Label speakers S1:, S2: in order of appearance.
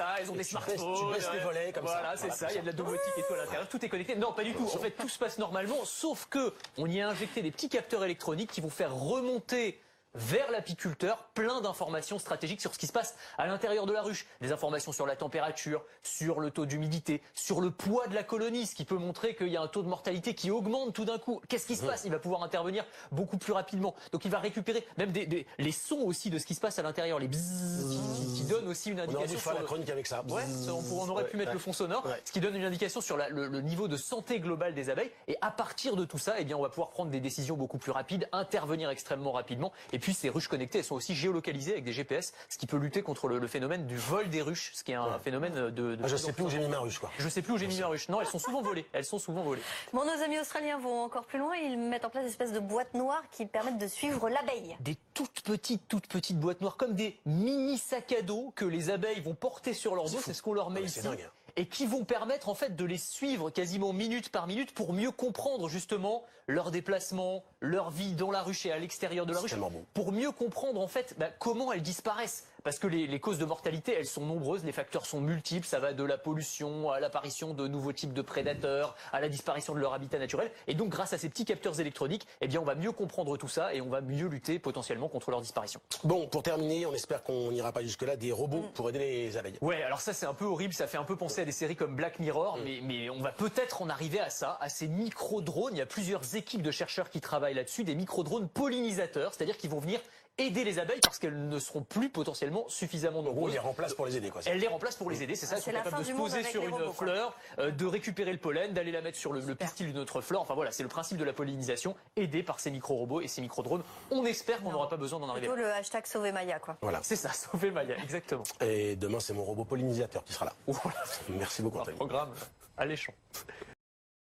S1: ça, elles ont des smartphones.
S2: Tu baisses les volets comme ça.
S1: Voilà, c'est ça, il y a de la domotique et tout à l'intérieur, tout est connecté. Non, pas du tout. En fait, tout se passe normalement, sauf que on y a injecté des petits capteurs électroniques qui vont faire remonter vers l'apiculteur plein d'informations stratégiques sur ce qui se passe à l'intérieur de la ruche. Des informations sur la température, sur le taux d'humidité, sur le poids de la colonie, ce qui peut montrer qu'il y a un taux de mortalité qui augmente tout d'un coup. Qu'est-ce qui se passe? Il va pouvoir intervenir beaucoup plus rapidement. Donc il va récupérer même les sons aussi de ce qui se passe à l'intérieur, les bzzz qui donnent aussi une indication.
S2: On aurait dû faire la chronique avec ça.
S1: Ouais, on aurait pu mettre le fond sonore, ce qui donne une indication sur le niveau de santé globale des abeilles. Et à partir de tout ça, eh bien, on va pouvoir prendre des décisions beaucoup plus rapides, intervenir extrêmement rapidement. Et puis ces ruches connectées, elles sont aussi géolocalisées avec des GPS, ce qui peut lutter contre le phénomène du vol des ruches, ce qui est un phénomène de
S2: je sais plus où j'ai mis ma ruche, quoi.
S1: Je sais plus où j'ai mis ma ruche. Non, elles sont souvent volées. Elles sont souvent volées.
S3: Bon, nos amis australiens vont encore plus loin. Ils mettent en place des espèces de boîtes noires qui permettent de suivre l'abeille.
S1: Des toutes petites boîtes noires, comme des mini sacs à dos que les abeilles vont porter sur leur dos. C'est ce qu'on leur met ici.
S2: Dingue, hein.
S1: Et qui vont permettre en fait de les suivre quasiment minute par minute pour mieux comprendre justement leur déplacement, leur vie dans la ruche et à l'extérieur de la ruche, pour mieux comprendre en fait comment elles disparaissent. Parce que les causes de mortalité, elles sont nombreuses, les facteurs sont multiples, ça va de la pollution à l'apparition de nouveaux types de prédateurs, à la disparition de leur habitat naturel. Et donc grâce à ces petits capteurs électroniques, eh bien on va mieux comprendre tout ça et on va mieux lutter potentiellement contre leur disparition.
S2: Bon, pour terminer, on espère qu'on n'ira pas jusque-là, des robots pour aider les abeilles.
S1: Ouais, alors ça c'est un peu horrible, ça fait un peu penser à des séries comme Black Mirror, mais on va peut-être en arriver à ça, à ces micro-drones. Il y a plusieurs équipes de chercheurs qui travaillent là-dessus, des micro-drones pollinisateurs, c'est-à-dire qu'ils vont venir aider les abeilles parce qu'elles ne seront plus potentiellement suffisamment nombreuses.
S2: On les remplace pour les aider, quoi.
S1: Elles les remplacent pour les aider, c'est ça. Elles sont capables de se poser sur une fleur, de récupérer le pollen, d'aller la mettre sur le pistil d'une autre fleur. Enfin voilà, c'est le principe de la pollinisation, aidé par ces micro-robots et ces micro-drones. On espère qu'on n'aura pas besoin d'en arriver là.
S3: Plutôt le hashtag Sauver Maya, quoi.
S2: Voilà.
S1: C'est ça, Sauver Maya, exactement.
S2: Et demain, c'est mon robot pollinisateur qui sera là.
S1: Voilà.
S2: Merci beaucoup, Anthony.
S1: Un programme alléchant.